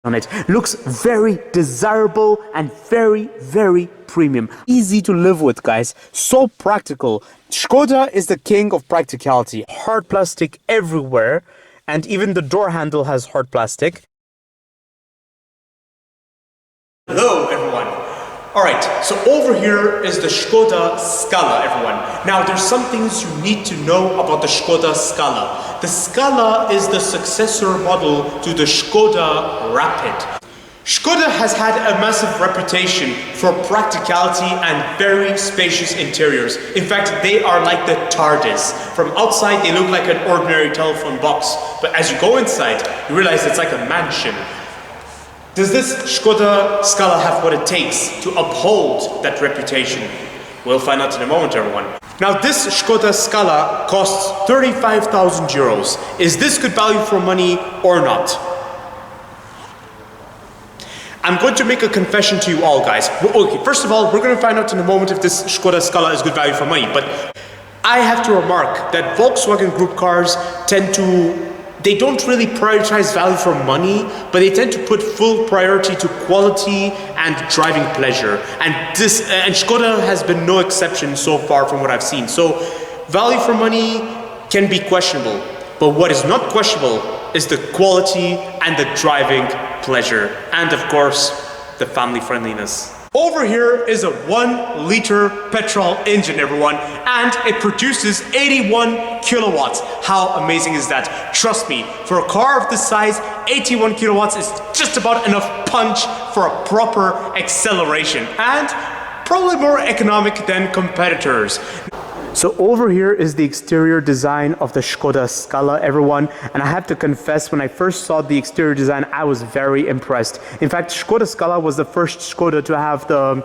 on it. Looks very desirable and very premium. Easy to live with, guys. So practical. Skoda is the king of practicality. Hard plastic everywhere, and even the door handle has hard plastic. Hello everyone. Alright, so over here is the Skoda Scala, everyone. Now there's some things you need to know about the Skoda Scala. The Scala is the successor model to the Skoda Rapid. Skoda has had a massive reputation for practicality and very spacious interiors. In fact, they are like the TARDIS. From outside they look like an ordinary telephone box, but as you go inside, you realize it's like a mansion. Does this Skoda Scala have what it takes to uphold that reputation? We'll find out in a moment, everyone. Now this Skoda Scala costs 35,000 euros. Is this good value for money or not? I'm going to make a confession to you all, guys. Okay, first of all, we're going to find out in a moment if this Skoda Scala is good value for money, but I have to remark that Volkswagen Group cars they don't really prioritize value for money, but they tend to put full priority to quality and driving pleasure. And Skoda has been no exception so far from what I've seen. So value for money can be questionable, but what is not questionable is the quality and the driving pleasure, and of course, the family friendliness. Over here is a 1 liter petrol engine, everyone, and it produces 81 kilowatts. How amazing is that? Trust me, for a car of this size, 81 kilowatts is just about enough punch for a proper acceleration, and probably more economic than competitors. So over here is the exterior design of the Skoda Scala, everyone, and I have to confess, when I first saw the exterior design, I was very impressed. In fact, Skoda Scala was the first Skoda to have the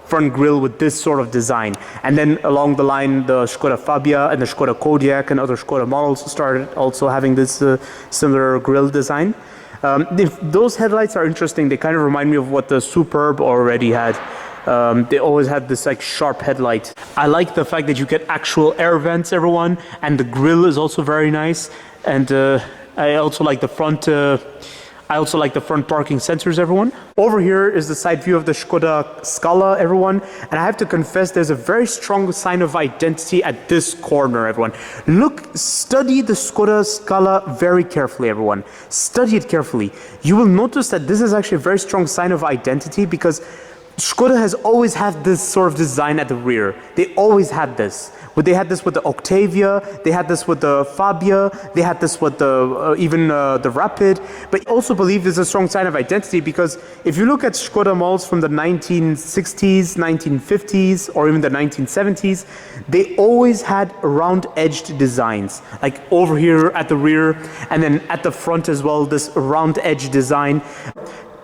front grille with this sort of design, and then along the line the Skoda Fabia and the Skoda Kodiaq and other Skoda models started also having this similar grille design. Those headlights are interesting. They kind of remind me of what the Superb already had. They always had this like sharp headlight. I like the fact that you get actual air vents, everyone, and the grille is also very nice. And I also like the front. Parking sensors, everyone. Over here is the side view of the Skoda Scala, everyone. And I have to confess, there's a very strong sign of identity at this corner, everyone. Study the Skoda Scala very carefully, everyone. Study it carefully. You will notice that this is actually a very strong sign of identity, because Skoda has always had this sort of design at the rear. They always had this. They had this with the Octavia, they had this with the Fabia, they had this with the Rapid. But I also believe there's a strong sign of identity, because if you look at Skoda models from the 1960s, 1950s, or even the 1970s, they always had round-edged designs. Like over here at the rear, and then at the front as well, this round-edge design.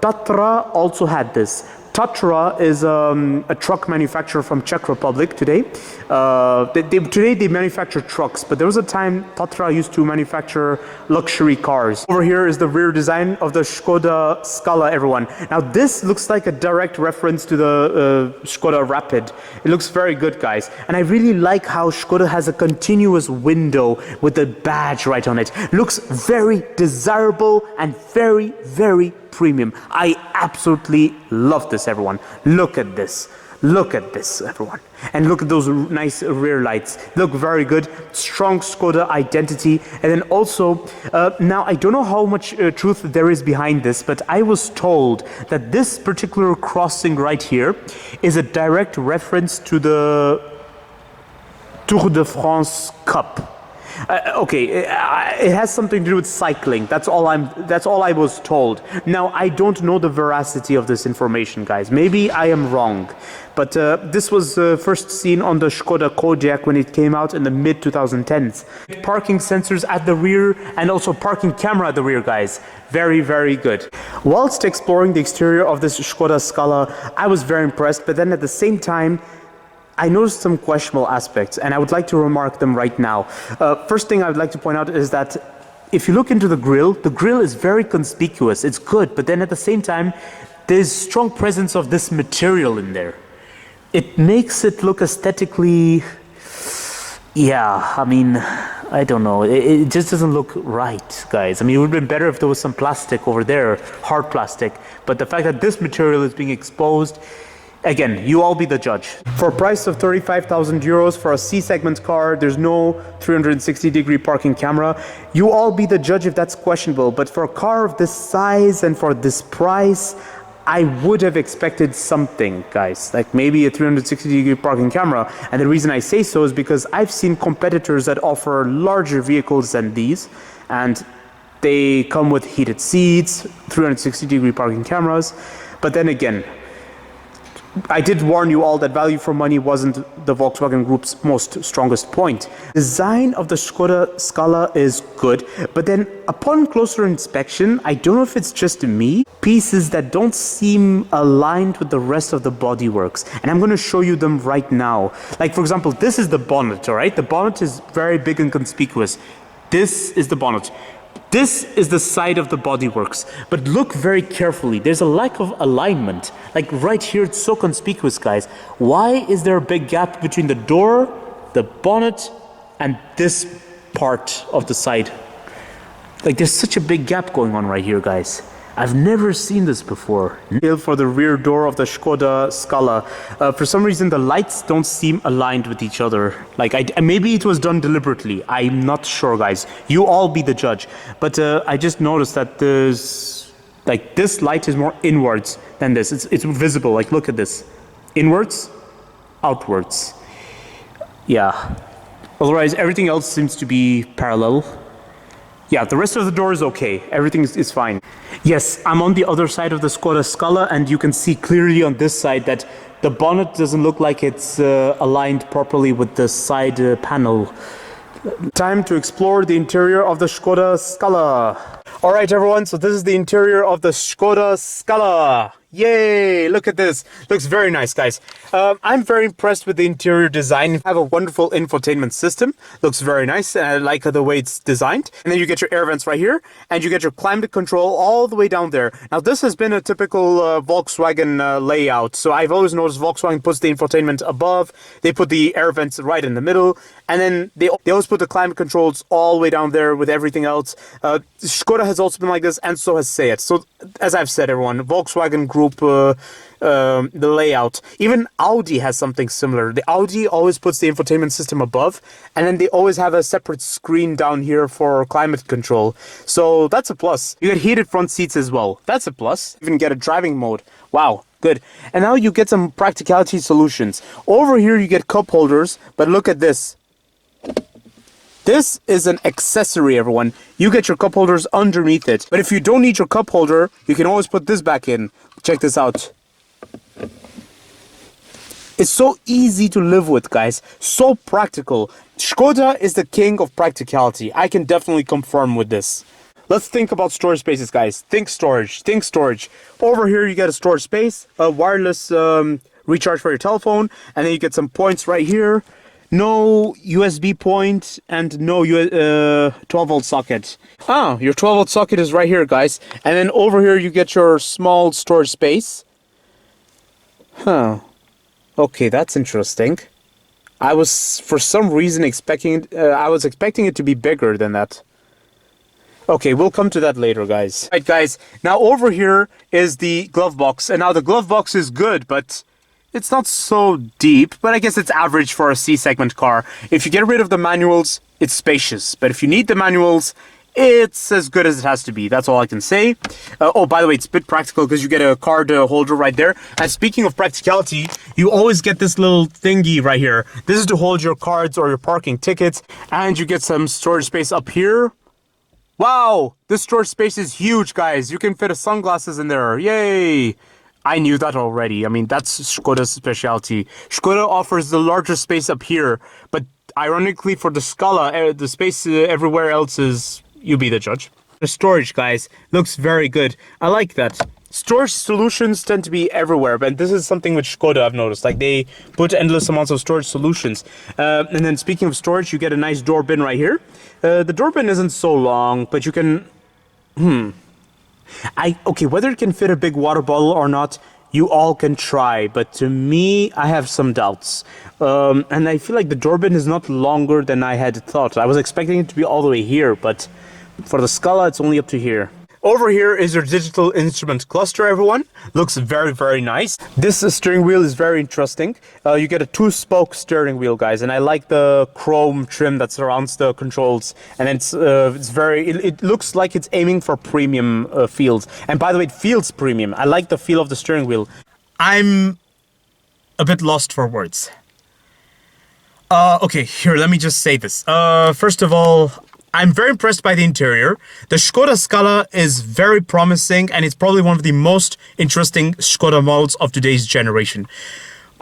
Tatra also had this. Tatra is a truck manufacturer from Czech Republic today. Today they manufacture trucks, but there was a time Tatra used to manufacture luxury cars. Over here is the rear design of the Skoda Scala, everyone. Now this looks like a direct reference to the Skoda Rapid. It looks very good, guys. And I really like how Skoda has a continuous window with the badge right on it. Looks very desirable and very premium. I absolutely love this, everyone. Look at this. Look at this, everyone. And look at those nice rear lights. Look very good. Strong Skoda identity. And then also, now I don't know how much truth there is behind this, but I was told that this particular crossing right here is a direct reference to the Tour de France Cup. It has something to do with cycling. That's all I was told. Now, I don't know the veracity of this information, guys. Maybe I am wrong. But this was first seen on the Skoda Kodiaq when it came out in the mid-2010s. Parking sensors at the rear and also parking camera at the rear, guys. Very good. Whilst exploring the exterior of this Skoda Scala, I was very impressed, but then at the same time, I noticed some questionable aspects, and I would like to remark them right now. First thing I would like to point out is that if you look into the grill is very conspicuous. It's good, but then at the same time, there's strong presence of this material in there. It makes it look aesthetically, yeah, I mean, I don't know. It just doesn't look right, guys. I mean, it would have been better if there was some plastic over there, hard plastic. But the fact that this material is being exposed, again, you all be the judge. For a price of 35,000 euros for a C-segment car, there's no 360-degree parking camera. You all be the judge if that's questionable. But for a car of this size and for this price, I would have expected something, guys, like maybe a 360-degree parking camera. And the reason I say so is because I've seen competitors that offer larger vehicles than these, and they come with heated seats, 360-degree parking cameras. But then again, I did warn you all that value for money wasn't the Volkswagen Group's most strongest point. Design of the Skoda Scala is good, but then upon closer inspection, I don't know if it's just me, pieces that don't seem aligned with the rest of the bodyworks. And I'm going to show you them right now. Like, for example, this is the bonnet, all right? The bonnet is very big and conspicuous. This is the bonnet. This is the side of the bodyworks, but look very carefully. There's a lack of alignment. Like right here, it's so conspicuous, guys. Why is there a big gap between the door, the bonnet, and this part of the side? Like there's such a big gap going on right here, guys. I've never seen this before. For the rear door of the Skoda Scala, for some reason the lights don't seem aligned with each other. Like maybe it was done deliberately. I'm not sure, guys. You all be the judge. But I just noticed that there's like this light is more inwards than this. It's visible. Like look at this, inwards, outwards. Yeah. Otherwise, everything else seems to be parallel. Yeah, the rest of the door is okay. Everything is fine. Yes, I'm on the other side of the Skoda Scala, and you can see clearly on this side that the bonnet doesn't look like it's aligned properly with the side panel. Time to explore the interior of the Skoda Scala. All right, everyone, so this is the interior of the Skoda Scala. Yay, look at this. Looks very nice, guys. I'm very impressed with the interior design. You have a wonderful infotainment system. Looks very nice, and I like the way it's designed. And then you get your air vents right here, and you get your climate control all the way down there. Now, this has been a typical Volkswagen layout. So I've always noticed Volkswagen puts the infotainment above, they put the air vents right in the middle, and then they always put the climate controls all the way down there with everything else. Skoda has also been like this, and so has Seat. So, as I've said, everyone, Volkswagen Group, the layout. Even Audi has something similar. The Audi always puts the infotainment system above, and then they always have a separate screen down here for climate control. So that's a plus. You get heated front seats as well. That's a plus. You even get a driving mode. Wow, good. And now you get some practicality solutions. Over here you get cup holders, but look at this. This is an accessory, everyone. You get your cup holders underneath it. But if you don't need your cup holder, you can always put this back in. Check this out. It's so easy to live with, guys. So practical. Skoda is the king of practicality. I can definitely confirm with this. Let's think about storage spaces, guys. Think storage. Think storage. Over here, you get a storage space, a wireless recharge for your telephone, and then you get some points right here. No USB point and no 12-volt socket. Ah, your 12-volt socket is right here, guys. And then over here you get your small storage space. Huh. Okay, that's interesting. I was, for some reason, expecting it to be bigger than that. Okay, we'll come to that later, guys. Right, guys. Now over here is the glove box. And now the glove box is good, but it's not so deep, but I guess it's average for a C-segment car. If you get rid of the manuals, it's spacious. But if you need the manuals, it's as good as it has to be. That's all I can say. Oh, by the way, it's a bit practical because you get a card holder right there. And speaking of practicality, you always get this little thingy right here. This is to hold your cards or your parking tickets. And you get some storage space up here. Wow, this storage space is huge, guys. You can fit a sunglasses in there. Yay! I knew that already. I mean, that's Skoda's specialty. Skoda offers the larger space up here, but ironically for the Scala, the space everywhere else is, you be the judge. The storage, guys, looks very good. I like that. Storage solutions tend to be everywhere, but this is something with Skoda I've noticed. Like, they put endless amounts of storage solutions. And then speaking of storage, you get a nice door bin right here. The door bin isn't so long, but you can... Okay, whether it can fit a big water bottle or not, you all can try, but to me, I have some doubts. And I feel like the door bin is not longer than I had thought. I was expecting it to be all the way here, but for the Scala, it's only up to here. Over here is your digital instrument cluster, everyone. Looks very, very nice. This steering wheel is very interesting. You get a 2-spoke steering wheel, guys, and I like the chrome trim that surrounds the controls. And it looks like it's aiming for premium feels. And by the way, it feels premium. I like the feel of the steering wheel. I'm a bit lost for words. Okay, here, let me just say this. First of all, I'm very impressed by the interior. The Skoda Scala is very promising, and it's probably one of the most interesting Skoda models of today's generation.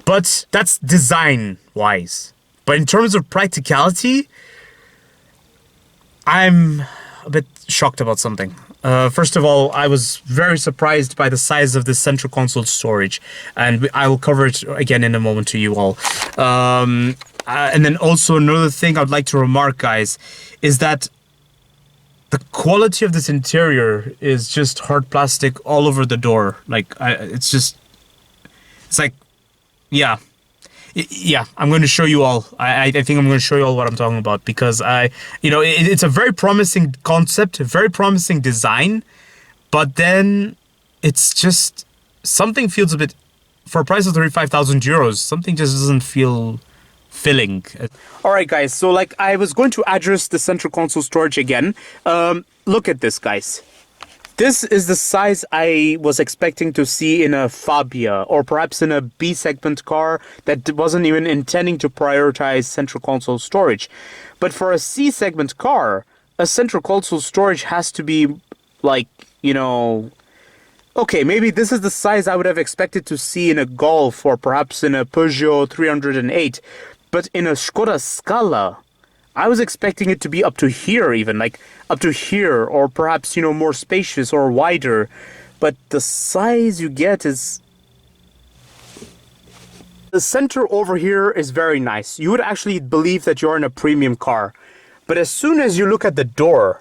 But that's design-wise. But in terms of practicality, I'm a bit shocked about something. First of all, I was very surprised by the size of the central console storage, and I will cover it again in a moment to you all. And then also another thing I'd like to remark, guys, is that the quality of this interior is just hard plastic all over the door. Like, it's like, yeah, I'm going to show you all. I think I'm going to show you all what I'm talking about, because it's a very promising concept, a very promising design, but then it's just, something feels a bit, for a price of 35,000 euros, something just doesn't feel filling. Alright guys, so like I was going to address the central console storage again. Look at this, guys. This is the size I was expecting to see in a Fabia, or perhaps in a B segment car that wasn't even intending to prioritize central console storage. But for a C segment car, a central console storage has to be like, okay, maybe this is the size I would have expected to see in a Golf or perhaps in a Peugeot 308. But in a Skoda Scala, I was expecting it to be up to here even, like up to here, or perhaps, more spacious or wider. But the size you get is... The center over here is very nice. You would actually believe that you're in a premium car. But as soon as you look at the door,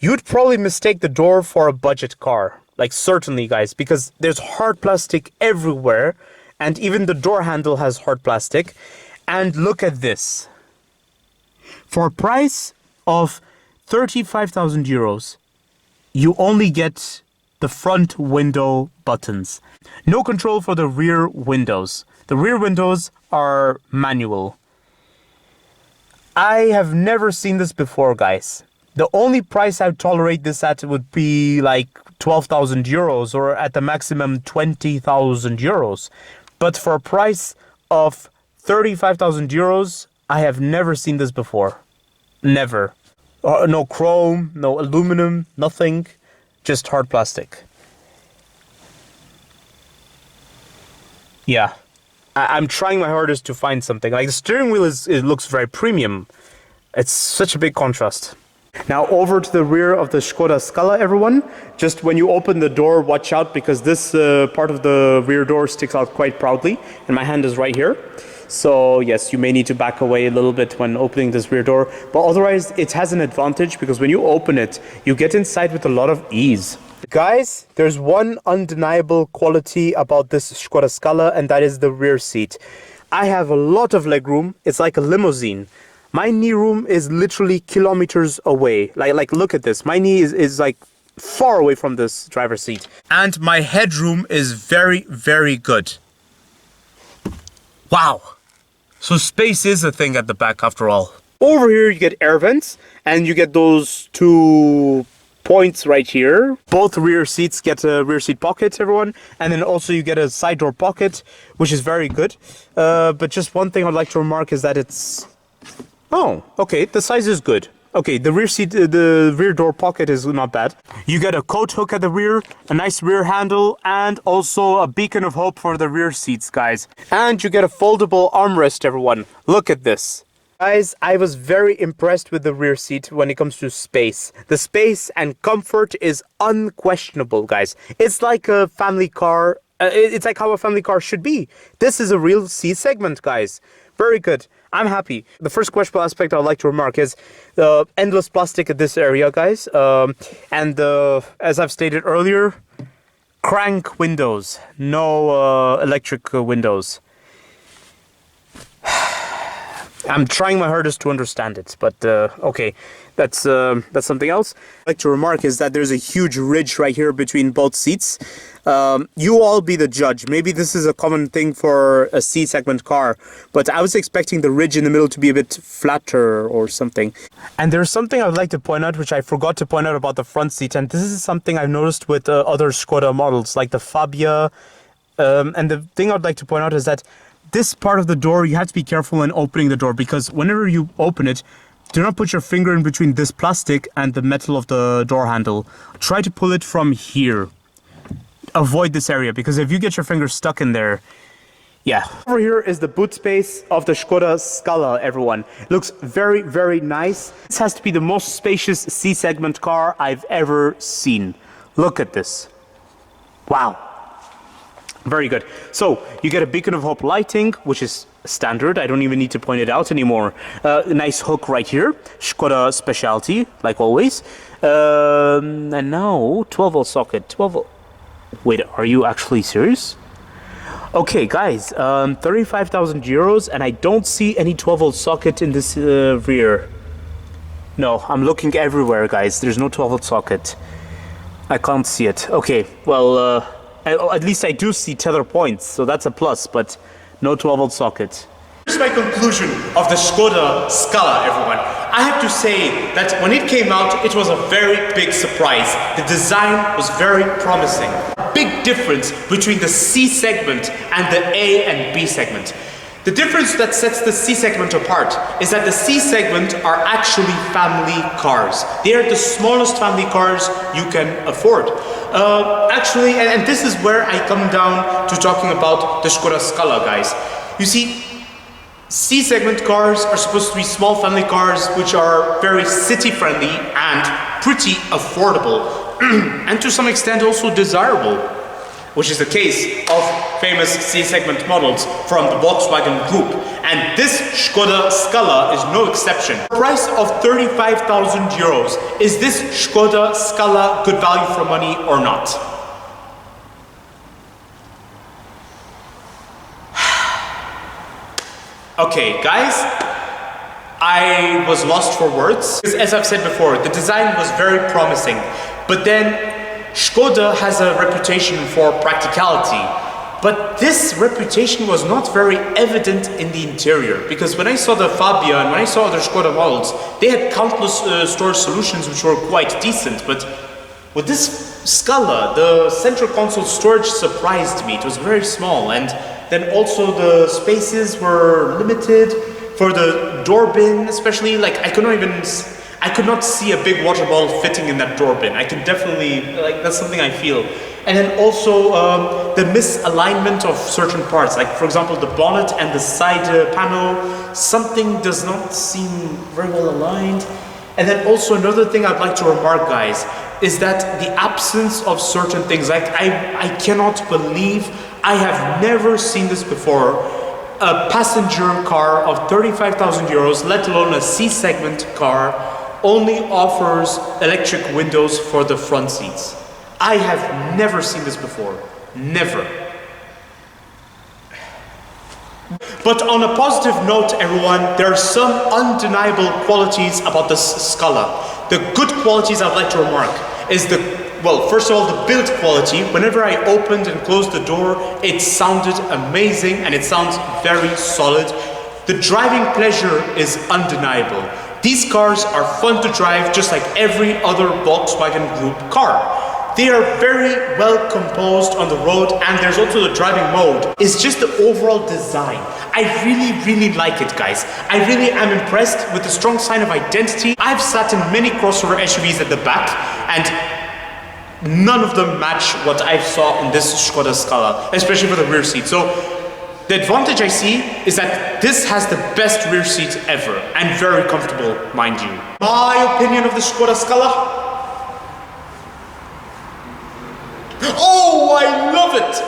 you'd probably mistake the door for a budget car. Like, certainly, guys, because there's hard plastic everywhere, and even the door handle has hard plastic. And look at this. For a price of 35,000 euros, you only get the front window buttons. No control for the rear windows. The rear windows are manual. I have never seen this before, guys. The only price I'd tolerate this at would be like 12,000 euros, or at the maximum 20,000 euros. But for a price of 35,000 euros, I have never seen this before. Never. No chrome, no aluminum, nothing. Just hard plastic. Yeah. I'm trying my hardest to find something. Like, the steering wheel it looks very premium. It's such a big contrast. Now over to the rear of the Skoda Scala, everyone. Just when you open the door, watch out, because this part of the rear door sticks out quite proudly, and my hand is right here. So yes, you may need to back away a little bit when opening this rear door, but otherwise it has an advantage, because when you open it, you get inside with a lot of ease. Guys, there's one undeniable quality about this Skoda Scala, and that is the rear seat. I have a lot of legroom. It's like a limousine. My knee room is literally kilometers away. Like look at this. My knee is like far away from this driver's seat. And my headroom is very, very good. Wow. So space is a thing at the back after all. Over here you get air vents, and you get those two points right here. Both rear seats get a rear seat pocket, everyone. And then also you get a side door pocket, which is very good. But just one thing I'd like to remark is that it's... Oh, okay, the size is good. Okay, the rear door pocket is not bad. You get a coat hook at the rear, a nice rear handle, and also a beacon of hope for the rear seats, guys. And you get a foldable armrest, everyone. Look at this. Guys, I was very impressed with the rear seat when it comes to space. The space and comfort is unquestionable, guys. It's like a family car. It's like how a family car should be. This is a real C segment, guys. Very good. I'm happy. The first questionable aspect I'd like to remark is the endless plastic at this area, guys. As I've stated earlier, Crank windows, no electric windows. I'm trying my hardest to understand it, but okay, that's something else. I'd like to remark is that there's a huge ridge right here between both seats. You all be the judge. Maybe this is a common thing for a C-segment car, but I was expecting the ridge in the middle to be a bit flatter or something. And there's something I would like to point out, which I forgot to point out about the front seat, and this is something I've noticed with other Skoda models, like the Fabia. And the thing I'd like to point out is that this part of the door, you have to be careful when opening the door, because whenever you open it, do not put your finger in between this plastic and the metal of the door handle. Try to pull it from here. Avoid this area, because if you get your finger stuck in there, yeah. Over here is the boot space of the Skoda Scala, everyone. It looks very, very nice. This has to be the most spacious C-segment car I've ever seen. Look at this. Wow. Very good. So you get a beacon of hope lighting, which is standard. I don't even need to point it out anymore. A nice hook right here. Skoda specialty, like always. And now 12-volt socket. 12-volt. Wait, are you actually serious? Okay, guys. 35,000 euros, and I don't see any 12-volt socket in this rear. No, I'm looking everywhere, guys. There's no 12-volt socket. I can't see it. Okay, well. At least I do see tether points, so that's a plus, but no 12-volt socket. Here's my conclusion of the Skoda Scala, everyone. I have to say that when it came out, it was a very big surprise. The design was very promising. Big difference between the C segment and the A and B segment. The difference that sets the C segment apart is that the C segment are actually family cars. They are the smallest family cars you can afford. Actually, and this is where I come down to talking about the Skoda Scala, guys. You see, C segment cars are supposed to be small family cars which are very city friendly and pretty affordable and to some extent also desirable, which is the case of famous C-segment models from the Volkswagen group. And this Skoda Scala is no exception. Price of 35,000 euros. Is this Skoda Scala good value for money or not? Okay, guys, I was lost for words. As I've said before, the design was very promising, but then Skoda has a reputation for practicality, but this reputation was not very evident in the interior, because when I saw the Fabia and when I saw other Skoda models, they had countless storage solutions which were quite decent, but with this Scala, the central console storage surprised me. It was very small, and then also the spaces were limited for the door bin, especially. Like I could not see a big water bottle fitting in that door bin. I can definitely, like, that's something I feel. And then also the misalignment of certain parts, like for example the bonnet and the side panel, something does not seem very well aligned. And then also another thing I'd like to remark, guys, is that the absence of certain things. Like I cannot believe I have never seen this before. A passenger car of 35,000 euros, let alone a C-segment car, only offers electric windows for the front seats. I have never seen this before. Never. But on a positive note, everyone, there are some undeniable qualities about this Scala. The good qualities I'd like to remark is well, first of all, the build quality. Whenever I opened and closed the door, it sounded amazing and it sounds very solid. The driving pleasure is undeniable. These cars are fun to drive just like every other Volkswagen Group car. They are very well composed on the road, and there's also the driving mode. It's just the overall design. I really, really like it, guys. I really am impressed with the strong sign of identity. I've sat in many crossover SUVs at the back, and none of them match what I saw in this Skoda Scala, especially for the rear seat. So the advantage I see is that this has the best rear seat ever, and very comfortable, mind you. My opinion of the Skoda Scala? Oh, I love it!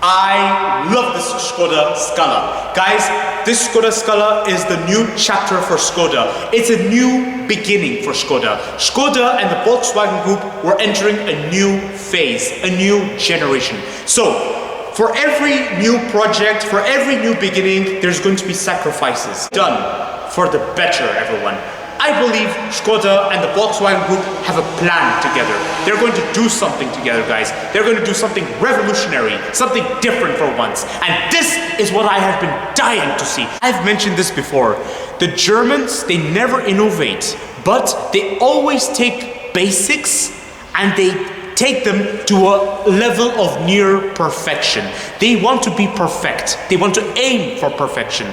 I love this this Skoda Scala. Guys, this Skoda Scala is the new chapter for Skoda. It's a new beginning for Skoda. Skoda and the Volkswagen Group were entering a new phase, a new generation. So, for every new project, for every new beginning, there's going to be sacrifices done for the better, everyone. I believe Skoda and the Volkswagen Group have a plan together. They're going to do something together, guys. They're going to do something revolutionary, something different for once. And this is what I have been dying to see. I've mentioned this before. The Germans, they never innovate, but they always take basics and they take them to a level of near perfection. They want to be perfect. They want to aim for perfection.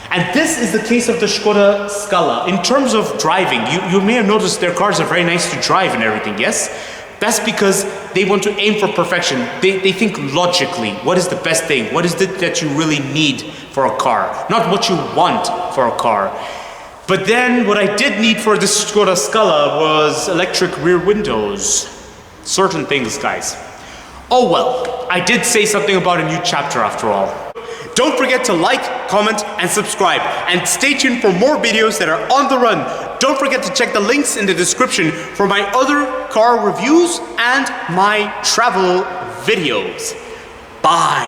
And this is the case of the Skoda Scala. In terms of driving, you may have noticed their cars are very nice to drive and everything, yes? That's because they want to aim for perfection. They think logically. What is the best thing? What is it that you really need for a car? Not what you want for a car. But then what I did need for this Skoda Scala was electric rear windows. Certain things, guys. Oh well, I did say something about a new chapter after all. Don't forget to like, comment, and subscribe. And stay tuned for more videos that are on the run. Don't forget to check the links in the description for my other car reviews and my travel videos. Bye.